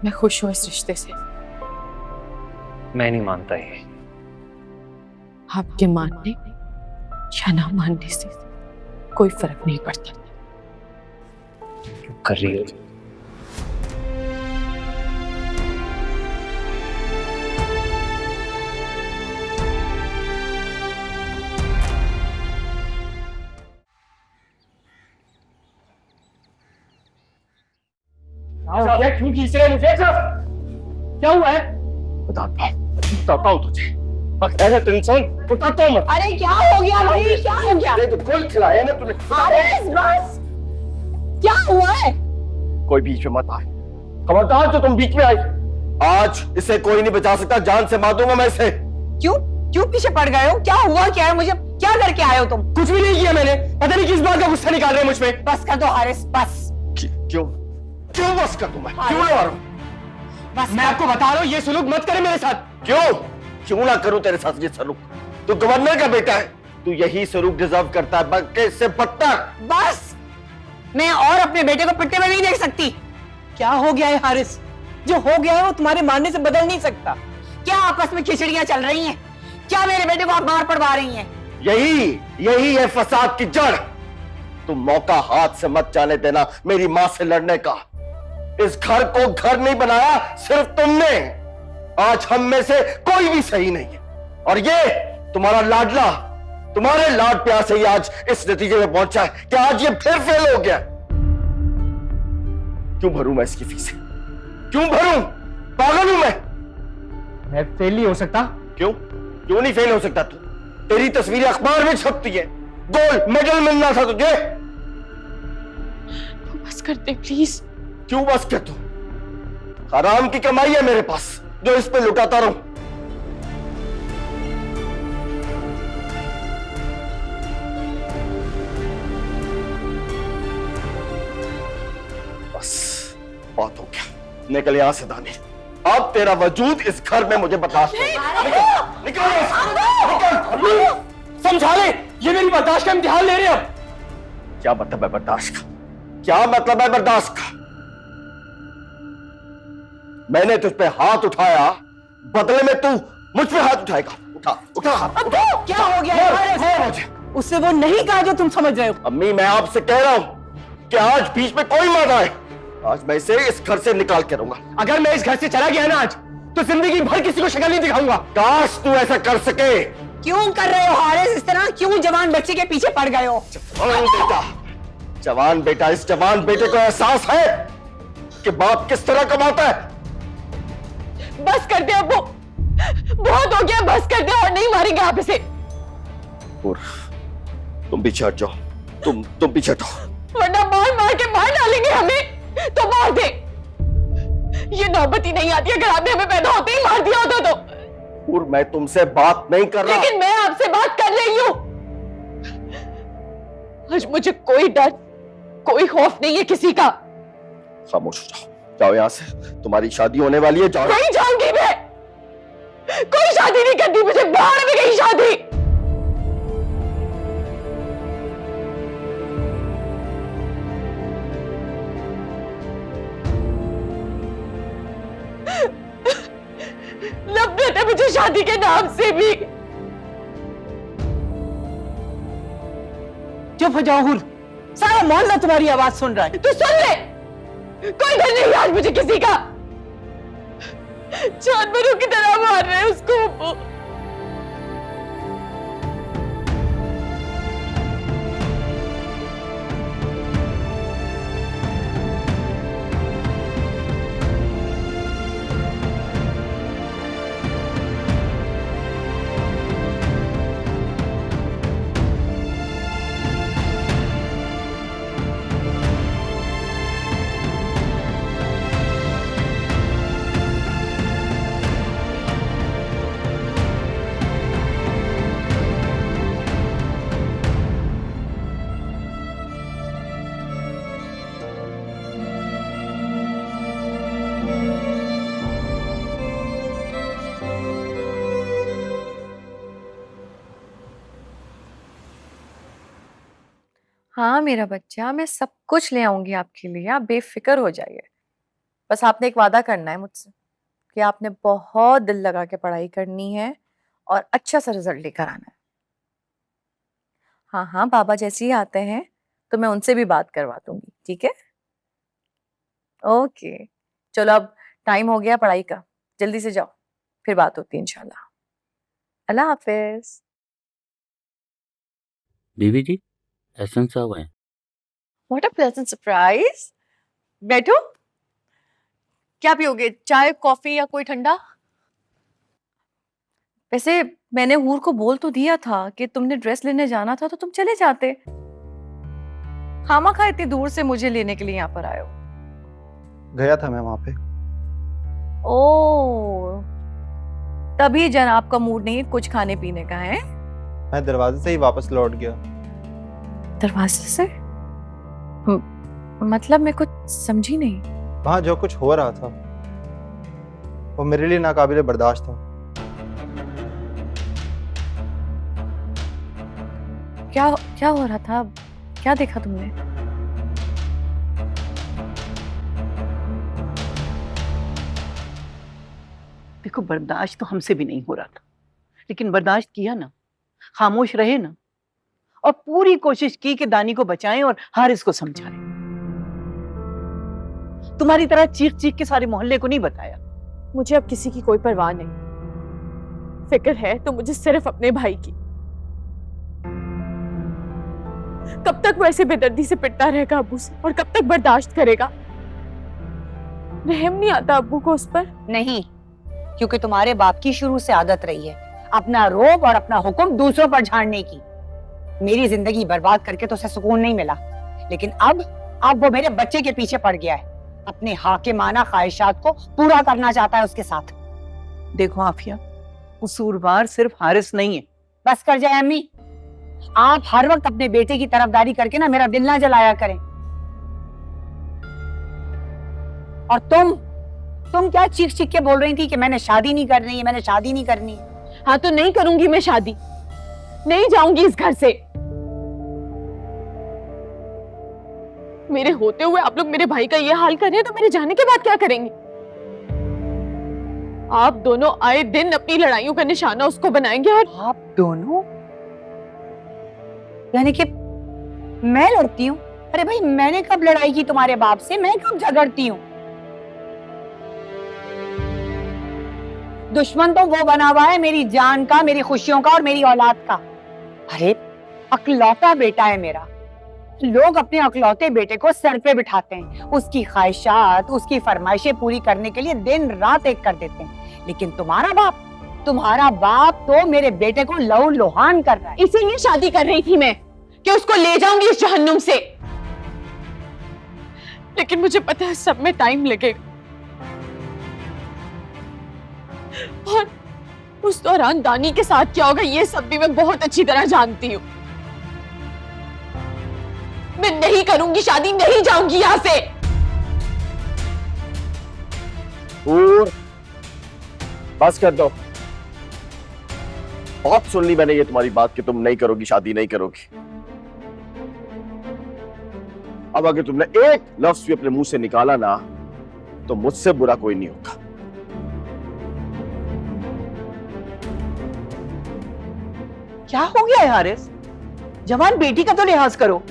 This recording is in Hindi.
मैं खुश हूं इस रिश्ते से। मैं नहीं मानता ये। आपके मानने या ना मानने से कोई फर्क नहीं पड़ता। क्यों कर रही हो? क्यों खींच रहे मुझे? क्या हुआ है? बताता हूँ तुझे। बगैर टेंशन बताता हूँ। अरे क्या हो गया भाई, क्या हो गया? अरे तो गोल खिलाया ना तूने। अरे बस, क्या हुआ है? कोई बीच में मत आए। खबरदार जो तुम बीच में आई। आज इसे कोई नहीं बचा सकता, जान से मार दूंगा मैं इसे। क्यों क्यों पीछे पड़ गए हो? क्या हुआ, क्या है? मुझे क्या करके आए हो तुम? कुछ भी नहीं किया मैंने। पता नहीं किस बात का गुस्सा निकाल रहे हैं मुझ पे। बस कर दो हारिस, बस। क्यों क्यों बस कर दूं मैं? क्यों ना मारूं? बस मैं आपको बता रहा हूँ ये सलूक मत करे मेरे साथ। क्यों क्यों ना करूं तेरे साथ ये सलूक? तू गवर्नर का बेटा है, तू यही सलूक डिजर्व करता है, बल्कि इससे बदतर। बस, मैं और अपने बेटे को पिटते हुए नहीं देख सकती। क्या हो गया है हारिस? जो हो गया है वो तुम्हारे मानने से बदल नहीं सकता। क्या आपस में खिचड़ियां चल रही हैं? क्या मेरे बेटे को आप मार पड़वा रही हैं? यही है फसाद की जड़। तुम मौका हाथ से मत जाने देना मेरी मां से लड़ने का। इस घर को घर नहीं बनाया सिर्फ तुमने। आज हम में से कोई भी सही नहीं है, और ये तुम्हारा लाडला, तुम्हारे लाड प्यार से ही आज इस नतीजे में पहुंचा है कि आज ये फिर फेल हो गया। क्यों भरूं मैं इसकी फीस? क्यों भरूं? पागल हूं मैं फेल नहीं हो सकता। क्यों क्यों नहीं फेल हो सकता तू? तेरी तस्वीरें अखबार में छपती है, गोल्ड मेडल मिलना था तुझे। बस कर दे प्लीज। क्यों बस कर तू? हराम की कमाई है मेरे पास जो इस पे लुटाता रहूं। बस बात हो गया, निकल यहां से दानी। अब तेरा वजूद इस घर में मुझे बर्दाश्त नहीं। निकल समझा ले, ये मेरी बर्दाश्त का इम्तिहान ले रहे हो। क्या मतलब है बर्दाश्त का? क्या मतलब है बर्दाश्त का? मैंने तुझ पे हाथ उठाया, बदले में तू मुझ पे हाथ उठाएगा? उठा उठा उठा। क्या हो गया है? उससे वो नहीं कहा जो तुम समझ रहे हो। अम्मी मैं आपसे कह रहा हूं कि आज बीच में कोई मत आए। आज मैं इसे इस घर से निकाल के रहूंगा। अगर मैं इस घर से चला गया ना आज, तो जिंदगी भर किसी को शक्ल नहीं दिखाऊंगा। काश तू ऐसा कर सके। क्यों कर रहे हो हारिस इस तरह? क्यों जवान बच्चे के पीछे पड़ गए हो? जवान बेटा, इस जवान बेटे को एहसास है कि बाप किस तरह कमाता है। बस कर दे अब्बू, बहुत हो गया, बस कर दे और नहीं मारेंगे आप इसे। और तुम पीछे हट जाओ, तुम पीछे हटो, वरना मार मार के मार डालेंगे हमें। तो मार दे, ये नौबत ही नहीं आती अगर आपने हमें पैदा होते ही मार दिया होता तो। और मैं तुमसे बात नहीं कर रहा। लेकिन मैं आपसे बात कर रही हूं। आज मुझे कोई डर, कोई खौफ नहीं है किसी का। खामोश हो जाओ, जाओ यहां से। तुम्हारी शादी होने वाली है, जाओ। नहीं जाऊंगी मैं, कोई शादी नहीं करती मुझे, बाहर में गई शादी। नफरत है मुझे शादी के नाम से भी। चुप हो जाओ हुर, सारा मोहल्ला तुम्हारी आवाज सुन रहा है। तू सुन ले, कोई डर नहीं आज मुझे किसी का। जानवरों की तरह मार रहे हैं उसको। हाँ मेरा बच्चा, मैं सब कुछ ले आऊंगी आपके लिए, आप बेफिक्र हो जाइए। बस आपने एक वादा करना है मुझसे कि आपने बहुत दिल लगा के पढ़ाई करनी है और अच्छा सा रिजल्ट लेकर आना है। हाँ हाँ, बाबा जैसे ही आते हैं तो मैं उनसे भी बात करवा दूंगी, ठीक है? ओके, चलो अब टाइम हो गया पढ़ाई का, जल्दी से जाओ, फिर बात होती है इंशाल्लाह। अल्लाह हाफिज। बीवी जी, एहसन साहब हैं। What a pleasant surprise. बैठो। क्या पियोगे, चाय, कॉफी या कोई ठंडा? वैसे मैंने हूर को बोल तो दिया था कि तुमने ड्रेस लेने जाना था तो तुम चले जाते। खामा इतनी दूर से मुझे लेने के लिए यहाँ पर आए हो। गया था मैं वहां पे। ओ, तभी जनाब का मूड नहीं कुछ खाने पीने का है। मैं दरवाजे से ही वापस लौट गया। दरवाजे से? मतलब मैं कुछ समझी नहीं। वहां जो कुछ हो रहा था वो मेरे लिए नाकाबिले बर्दाश्त था। क्या क्या हो रहा था? क्या देखा तुमने? देखो, बर्दाश्त तो हमसे भी नहीं हो रहा था, लेकिन बर्दाश्त किया ना, खामोश रहे ना, और पूरी कोशिश की कि दानी को बचाएं और हारिस को समझाएं। तुम्हारी तरह चीख चीख के सारे मोहल्ले को नहीं बताया। मुझे अब किसी की कोई परवाह नहीं। फिक्र है तो मुझे सिर्फ अपने भाई की। कब तक वो ऐसे बेदर्दी से पिटता रहेगा अब्बू से, और कब तक बर्दाश्त करेगा? रहम नहीं आता अब्बू को उस पर? नहीं, क्योंकि तुम्हारे बाप की शुरू से आदत रही है अपना रोब और अपना हुक्म दूसरों पर झाड़ने की। मेरी जिंदगी बर्बाद करके तो उसे सुकून नहीं मिला, लेकिन अब वो मेरे बच्चे के पीछे पड़ गया है। अपने हाकिमाना ख्वाहिशात को पूरा करना चाहता है उसके साथ। देखो आफिया, कसूरवार सिर्फ हारिस नहीं है। बस कर जाए अम्मी, आप हर वक्त अपने बेटे की तरफदारी करके ना मेरा दिल ना जलाया करें। और तुम क्या चीख चीख के बोल रही थी कि मैंने शादी नहीं करनी है, मैंने शादी नहीं करनी है। हाँ तो नहीं करूंगी मैं शादी, नहीं जाऊंगी इस घर से। मेरे होते हुए आप लोग मेरे भाई का ये हाल कर रहे हैं तो मेरे जाने के बाद क्या करेंगे? आप दोनों आए दिन अपनी लड़ाइयों का निशाना उसको बनाएंगे। और आप दोनों? यानी कि मैं लड़ती हूँ? अरे भाई, मैंने कब लड़ाई की तुम्हारे बाप से? मैं कब झगड़ती हूँ? दुश्मन तो वो बना हुआ है मेरी जान का, मेरी खुशियों का और मेरी औलाद का। अरे अकलौता बेटा है मेरा। लोग अपने अकलौते बेटे को सर पे बिठाते हैं, उसकी ख्वाहिशात, उसकी फरमाइशें पूरी करने के लिए दिन रात एक कर देते हैं। लेकिन तुम्हारा बाप तो मेरे बेटे को लहू लुहान कर रहा है। इसीलिए शादी कर रही थी मैं कि उसको ले जाऊंगी इस जहन्नुम से। लेकिन मुझे पता है सब में टाइम लगेगा, और उस दौरान दानी के साथ क्या होगा ये सब भी मैं बहुत अच्छी तरह जानती हूँ। मैं नहीं करूंगी शादी, नहीं जाऊंगी यहां से। और बस कर दो, बहुत सुन ली मैंने ये तुम्हारी बात कि तुम नहीं करोगी शादी, नहीं करोगी। अब अगर तुमने एक लफ्ज भी अपने मुंह से निकाला ना तो मुझसे बुरा कोई नहीं होगा। क्या हो गया है हारिस? जवान बेटी का तो लिहाज करो।